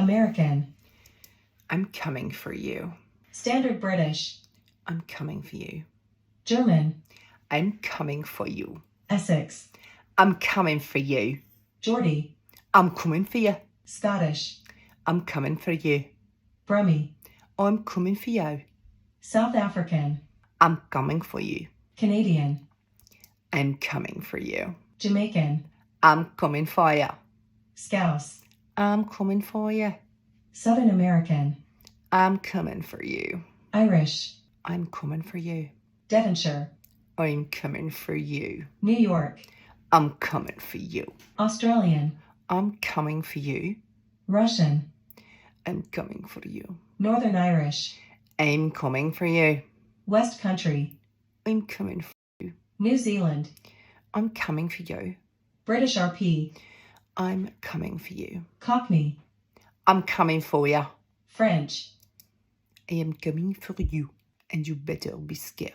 American. I'm coming for you. Standard British. I'm coming for you. German. I'm coming for you. Essex. I'm coming for you. Geordie. I'm coming for you. Scottish. I'm coming for you. Brummie. I'm coming for you. South African. I'm coming for you. Canadian. I'm coming for you. Jamaican. I'm coming for you. Scouse. I'm coming for you. Southern American. I'm coming for you. Irish. I'm coming for you. Devonshire. I'm coming for you. New York. I'm coming for you. Australian. I'm coming for you. Russian. I'm coming for you. Northern Irish. I'm coming for you. West Country. I'm coming for you. New Zealand. I'm coming for you. British RP. I'm coming for you. Cockney. I'm coming for you. French. I am coming for you, and you better be scared.